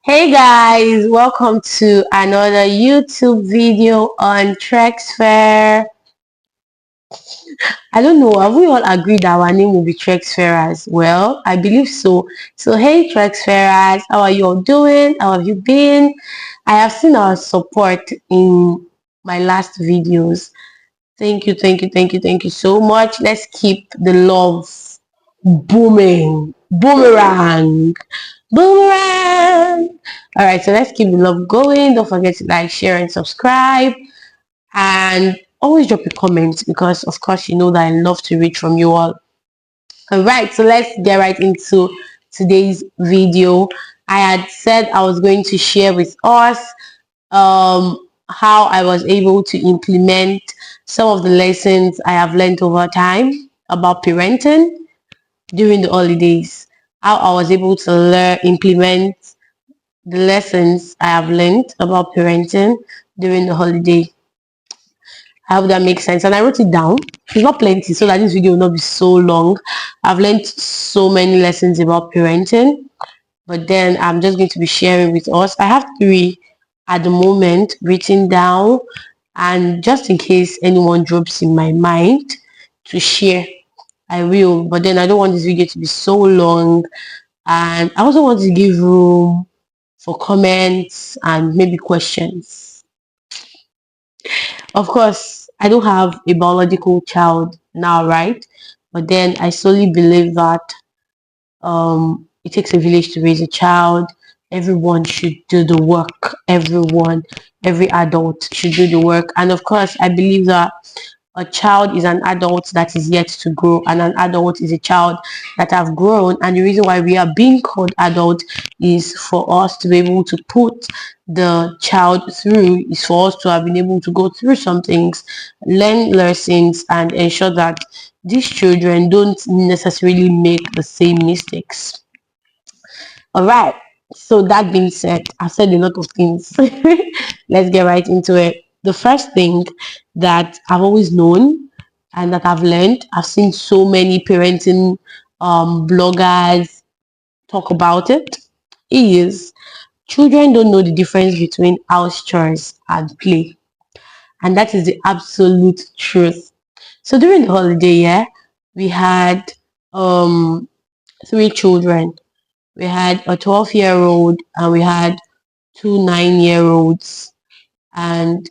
Hey guys, welcome to another YouTube video on TREX. I don't know, have we all agreed that our name will be TREX? Well, I believe so. So hey TREX, how are you all doing? How have you been? I have seen our support in my last videos. Thank you so much. Let's keep the love booming. Boomerang. All right, so let's keep the love going. Don't forget to like, share, and subscribe, and always drop a comment because, of course, you know that I love to read from you all. All right, so let's get right into today's video. I had said I was going to share with us how I was able to implement some of the lessons I have learned over time about parenting during the holidays. How I was able to implement the lessons I have learned about parenting during the holiday. I hope that makes sense. And I wrote it down. It's not plenty, so that this video will not be so long. I've learned so many lessons about parenting, but then I'm just going to be sharing with us. I have three at the moment written down, and just in case anyone drops in my mind to share, I will. But then I don't want this video to be so long, and I also want to give room for comments and maybe questions. Of course, I don't have a biological child now, right? But then I solely believe that it takes a village to raise a child. Everyone should do the work. Every adult should do the work. And of course, I believe that a child is an adult that is yet to grow, and an adult is a child that have grown. And the reason why we are being called adult is for us to be able to put the child through, is for us to have been able to go through some things, learn lessons, and ensure that these children don't necessarily make the same mistakes. All right, so that being said, I've said a lot of things. Let's get right into it. The first thing that I've always known and that I've learned, I've seen so many parenting bloggers talk about it, is children don't know the difference between house chores and play. And that is the absolute truth. So during the holiday, yeah, we had three children. We had a 12-year-old and we had two 9-year-olds. And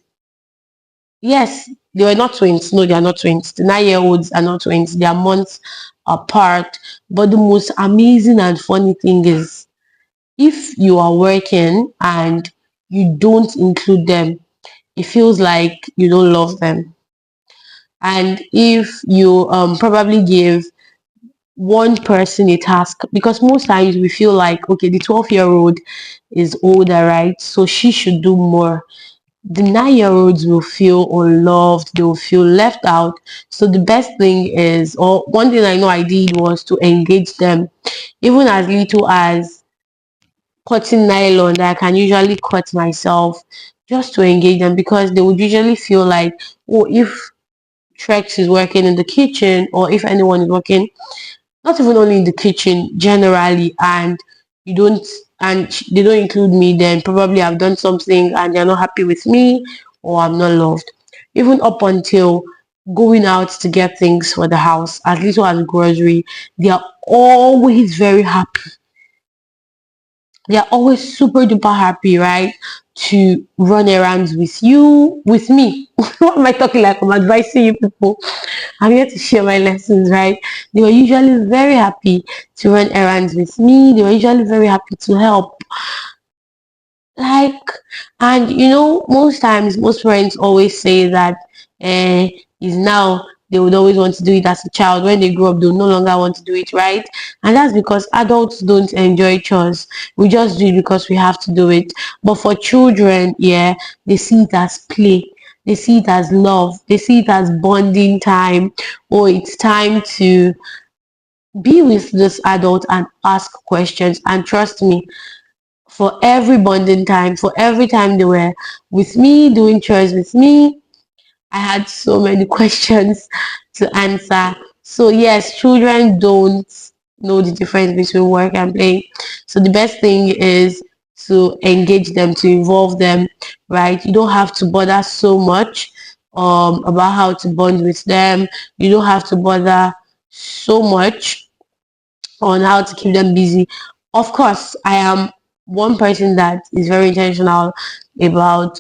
yes, they were not twins. No, they are not twins. The 9-year-olds are not twins. They are months apart. But the most amazing and funny thing is, if you are working and you don't include them, it feels like you don't love them. And if you probably give one person a task, because most times we feel like, okay, the 12-year-old is older, right? So she should do more. The 9-year-olds will feel unloved, they will feel left out. So the best thing is, or one thing I know I did, was to engage them, even as little as cutting nylon that I can usually cut myself, just to engage them, because they would usually feel like, oh, if TREX is working in the kitchen, or if anyone is working, not even only in the kitchen, generally, and you don't, and they don't include me, then probably I've done something and they're not happy with me, or I'm not loved. Even up until going out to get things for the house, as little as grocery, they are always very happy. They are always super duper happy, right? To run errands with you, with me. What am I talking like? I'm advising you people. I'm here to share my lessons, right? They were usually very happy to run errands with me. They were usually very happy to help. Like, and you know, most times, most parents always say that is now they would always want to do it as a child. When they grow up, they'll no longer want to do it, right? And that's because adults don't enjoy chores. We just do it because we have to do it. But for children, yeah, they see it as play. They see it as love. They see it as bonding time. Or it's time to be with this adult and ask questions. And trust me, for every bonding time, for every time they were with me, doing chores with me, I had so many questions to answer. So yes, children don't know the difference between work and play. So the best thing is to engage them, to involve them, right? You don't have to bother so much about how to bond with them. You don't have to bother so much on how to keep them busy. Of course, I am one person that is very intentional about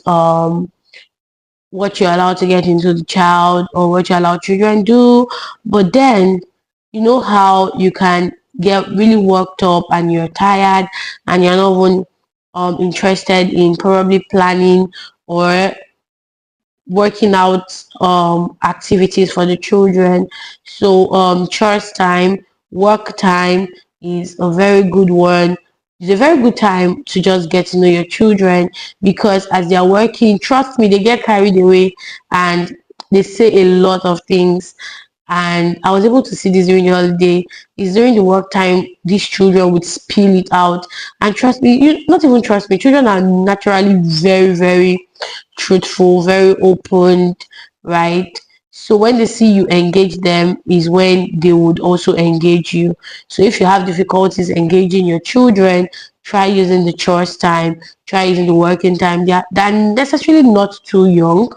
what you're allowed to get into the child or what you allow children do. But then, you know how you can get really worked up and you're tired and you're not even interested in probably planning or working out activities for the children. So church time, work time is a very good one. It's a very good time to just get to know your children, because as they are working, trust me, they get carried away and they say a lot of things. And I was able to see this during the holiday. It's during the work time these children would spill it out. And trust me, you not even trust me, children are naturally very, very truthful, very open, right? So when they see you engage them is when they would also engage you. So if you have difficulties engaging your children, try using the chores time, try using the working time. They're necessarily not too young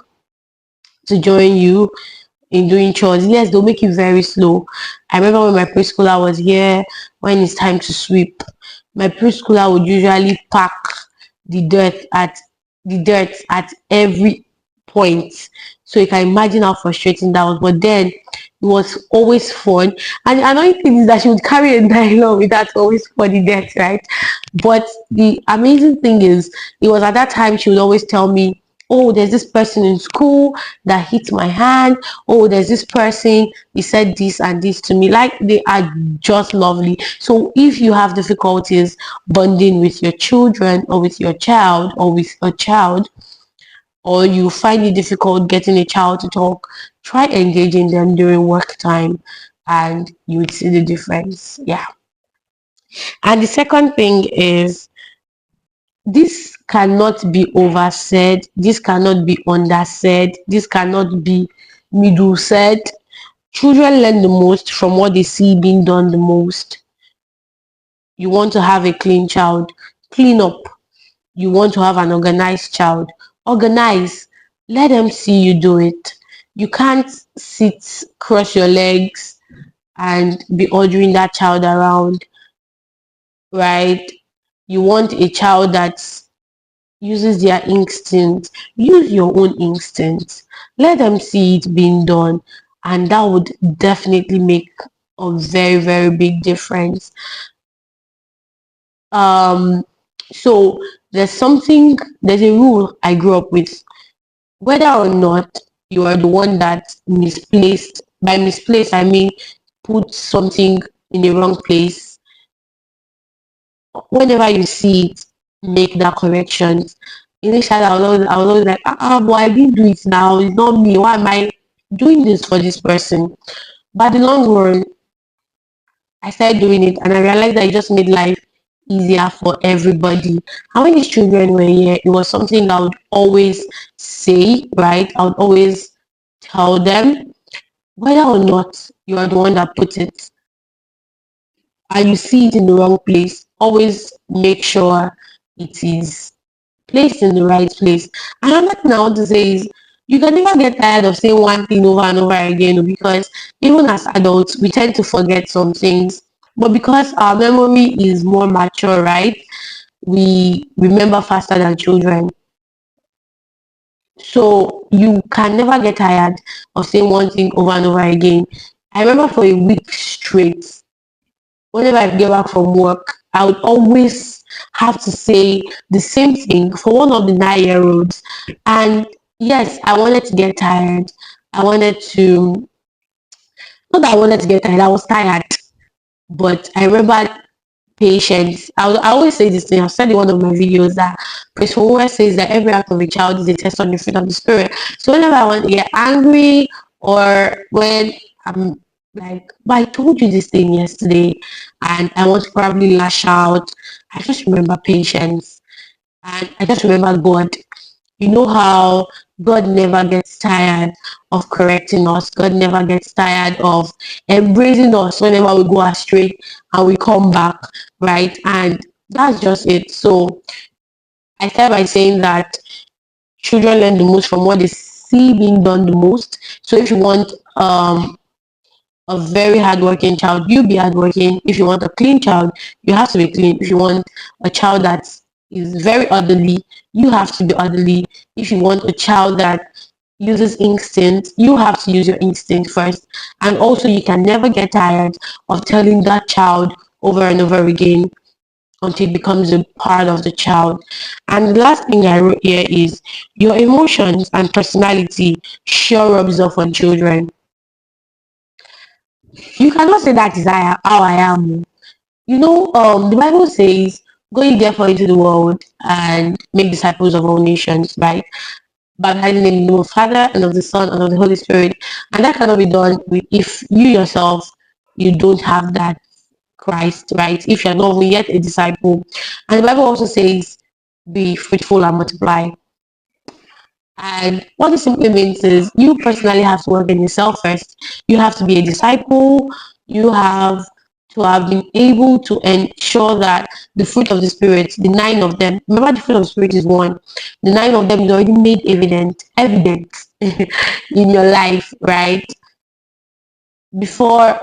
to join you in doing chores. Yes, they'll make it very slow. I remember when my preschooler was here, when it's time to sweep, my preschooler would usually pack the dirt at every point. So you can imagine how frustrating that was. But then it was always fun. And the annoying thing is that she would carry a dialogue with that always funny death, right? But the amazing thing is, it was at that time she would always tell me, oh, there's this person in school that hit my hand. Oh, there's this person, he said this and this to me. Like, they are just lovely. So if you have difficulties bonding with your children or with your child or with a child, or you find it difficult getting a child to talk, try engaging them during work time and you would see the difference. Yeah. And the second thing is, this cannot be oversaid, this cannot be undersaid, this cannot be middle said. Children learn the most from what they see being done the most. You want to have a clean child, clean up. You want to have an organized child, organize. Let them see you do it. You can't sit, cross your legs, and be ordering that child around, right? You want a child that uses their instinct. Use your own instinct. Let them see it being done, and that would definitely make a very, very big difference. Um, so there's a rule I grew up with. Whether or not you are the one that misplaced, by misplaced I mean put something in the wrong place, whenever you see it, make that correction. Initially, I was always like, but I didn't do it now. It's not me. Why am I doing this for this person? But the long run, I started doing it and I realized that it just made life easier for everybody. How many children were here? It was something I would always say, right? I would always tell them, whether or not you are the one that put it and you see it in the wrong place, always make sure it is placed in the right place. Another thing I want to say is, you can never get tired of saying one thing over and over again, because even as adults, we tend to forget some things. But because our memory is more mature, right? We remember faster than children. So you can never get tired of saying one thing over and over again. I remember for a week straight, whenever I get back from work, I would always have to say the same thing for one of the 9 year olds. And yes, I wanted to get tired. I wanted to, not that I wanted to get tired, I was tired. But I remember patience. I always say this thing. I've said in one of my videos that Prince Moore says that every act of a child is a test on the fruit of the spirit. So whenever I want to get angry, or when I'm like, but I told you this thing yesterday and I want to probably lash out, I just remember patience and I just remember God. You know how God never gets tired of correcting us. God never gets tired of embracing us whenever we go astray and we come back, right? And That's just it. So I start by saying that children learn the most from what they see being done the most. So if you want a very hardworking child, you be hardworking. If you want a clean child, you have to be clean. If you want a child that is very orderly, you have to be orderly. If you want a child that uses instinct, you have to use your instinct first. And also, you can never get tired of telling that child over and over again until it becomes a part of the child. And the last thing I wrote here is your emotions and personality sure rubs off on children. You cannot say that is how I am. The Bible says, go ye therefore into the world and make disciples of all nations, right? Baptizing them in the name of the Father and of the Son and of the Holy Spirit. And that cannot be done if you yourself, you don't have that Christ, right? If you're not even yet a disciple. And the Bible also says, be fruitful and multiply. And what this simply means is you personally have to work on yourself first. You have to be a disciple. You have to have been able to ensure that the fruit of the Spirit, the nine of them, remember the fruit of the Spirit is one. The nine of them is already made evident in your life, right? Before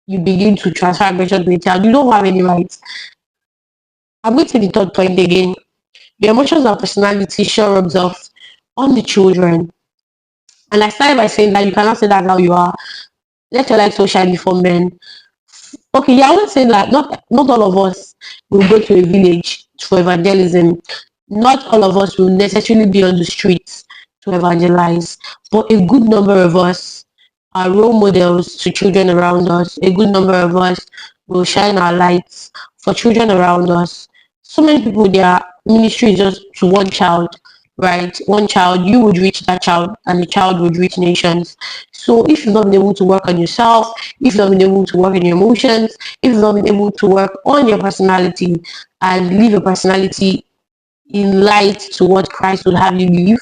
you begin to transfer aggression to a child, you don't have any rights. I'm going to the third point again. Your emotions and personality sure rubs off on the children. And I started by saying that you cannot say that how you are. Let your light so shine before men. Okay, yeah, I would say that not all of us will go to a village for evangelism. Not all of us will necessarily be on the streets to evangelize, but a good number of us are role models to children around us. A good number of us will shine our lights for children around us. So many people, their ministry is just to one child, right? One child, you would reach that child, and the child would reach nations. So if you've not been able to work on yourself, if you've not been able to work on your emotions, if you've not been able to work on your personality and live your personality in light to what Christ would have you live,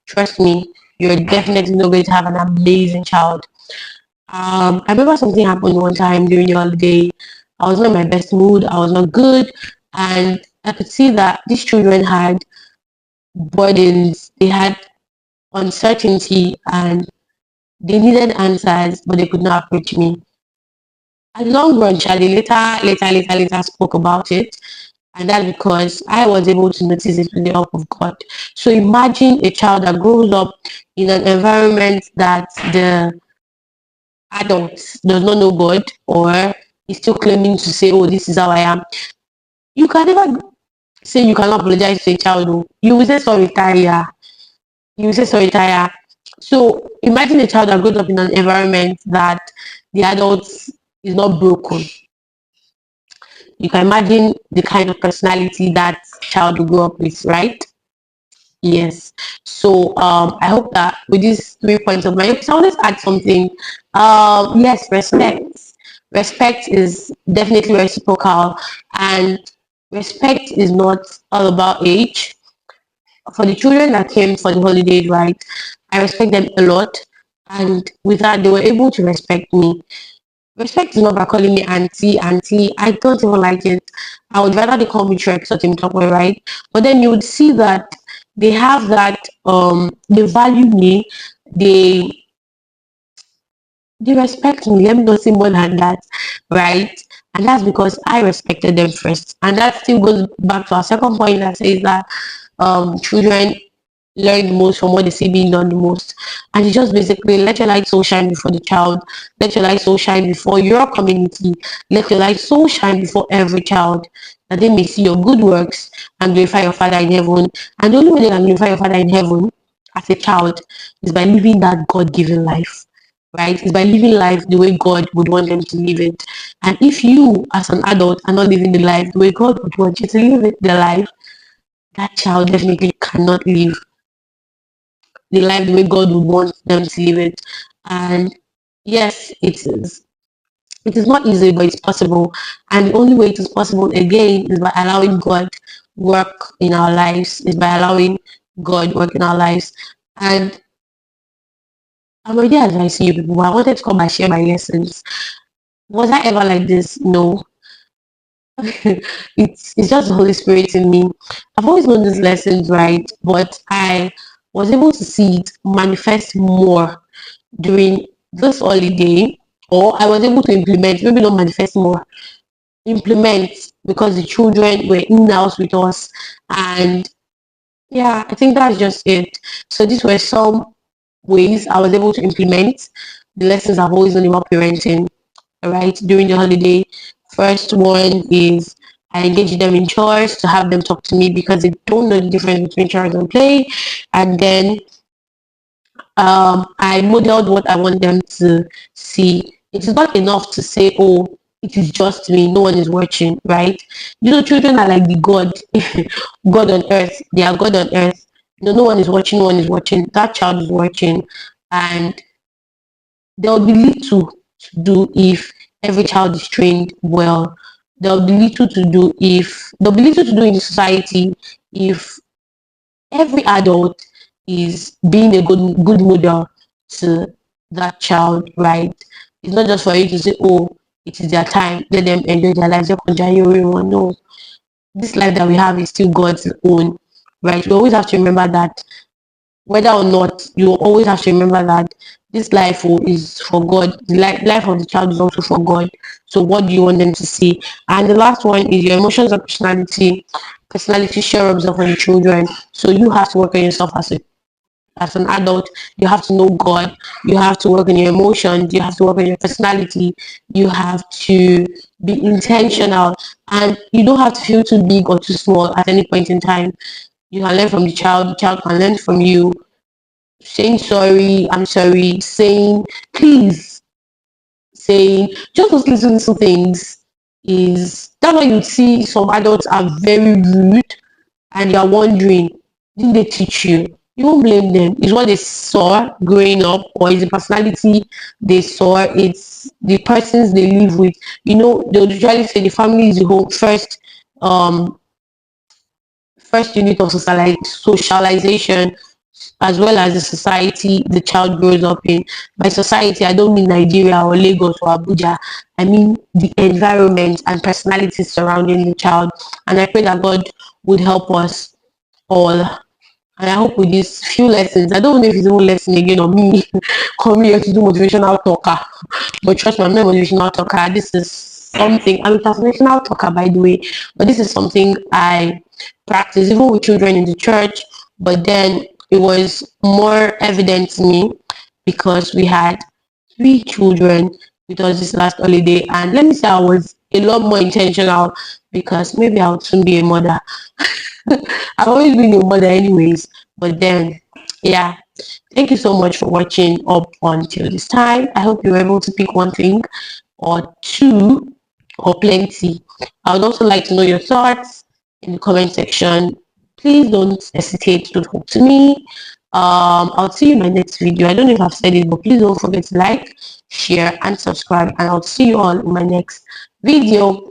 trust me, you're definitely not going to have an amazing child. I remember something happened one time during the holiday. I was not in my best mood. I was not good, and I could see that these children had burdens. They had uncertainty, and they needed answers, but they could not approach me. At long run, Charlie later spoke about it, and that's because I was able to notice it with the help of God. So imagine a child that grows up in an environment that the adult does not know God, or is still claiming to say, "Oh, this is how I am." You can never say you cannot apologize to a child. Oh. You will say sorry, tire. You will say sorry, tire. So imagine a child that grows up in an environment that the adult is not broken. You can imagine the kind of personality that child will grow up with, right? Yes. So I hope that with these 3 points of mine, so I want to add something. Yes, respect. Respect is definitely reciprocal, and respect is not all about age. For the children that came for the holidays, right, I respect them a lot, and with that, they were able to respect me. Respect is not by calling me auntie, auntie. I don't even like it. I would rather they call me TREX or Tim Topper, right? But then you would see that they have that they value me, they they respect me. Let me not say more than that, right? And that's because I respected them first. And that still goes back to our second point that says that children learn the most from what they see being done the most. And you just basically let your light so shine before the child, let your light so shine before your community, let your light so shine before every child that they may see your good works and glorify your Father in heaven. And the only way they can glorify your Father in heaven as a child is by living that God given life. Right? It's by living life the way God would want them to live it. And if you, as an adult, are not living the life the way God would want you to live it, the life, that child definitely cannot live the life the way God would want them to live it. And yes, it is. It is not easy, but it's possible. And the only way it is possible again is by allowing God work in our lives, is by allowing God work in our lives. And I'm already advising you people, I wanted to come and share my lessons. Was I ever like this? No. It's just the Holy Spirit in me. I've always known these lessons, right? But I was able to see it manifest more during this holiday, or I was able to implement, maybe not manifest more, implement, because the children were in the house with us. And yeah, I think that's just it. So these were some ways I was able to implement the lessons I've always known about parenting, right, during the holiday. First one is I engage them in chores to have them talk to me because they don't know the difference between chores and play. And then I modeled what I want them to see. It is not enough to say, oh, it is just me, no one is watching, right? You know, children are like the God, God on earth. They are God on earth. No one is watching, no one is watching. That child is watching. And there will be little to do if every child is trained well. There will be little to do if there'll be little to do in the society if every adult is being a good model to that child, right? It's not just for you to say, oh, it is their time, let them enjoy their lives. No, this life that we have is still God's own, right? We always have to remember that, whether or not, you always have to remember that this life is for God. The life of the child is also for God. So what do you want them to see? And the last one is your emotions and personality. Personality sure rubs off on the children. So you have to work on yourself as an adult. You have to know God. You have to work on your emotions. You have to work on your personality. You have to be intentional. And you don't have to feel too big or too small at any point in time. You can learn from the child can learn from you. Saying sorry, I'm sorry, saying please, saying just those little things, is that's why you see some adults are very rude and you're wondering, did they teach you? You won't blame them. It's what they saw growing up, or it's the personality they saw, it's the persons they live with. You know, they'll usually say the family is the whole um first unit of socialization, as well as the society the child grows up in. By society, I don't mean Nigeria or Lagos or Abuja. I mean the environment and personalities surrounding the child. And I pray that God would help us all. And I hope with these few lessons, I don't know if it's one lesson again or me coming here to do motivational talker. But trust me, I'm not a motivational talker. This is something, I'm a transformational talker, by the way. But this is something I practice even with children in the church. But then it was more evident to me because we had 3 children with us this last holiday. And let me say, I was a lot more intentional because maybe I would soon be a mother. I've always been a mother anyways, but then yeah, thank you so much for watching up until this time. I hope you were able to pick one thing or two or plenty. I would also like to know your thoughts in the comment section. Please don't hesitate to talk to me. I'll see you in my next video. I don't know if I've said it, but please don't forget to like, share, and subscribe. And I'll see you all in my next video.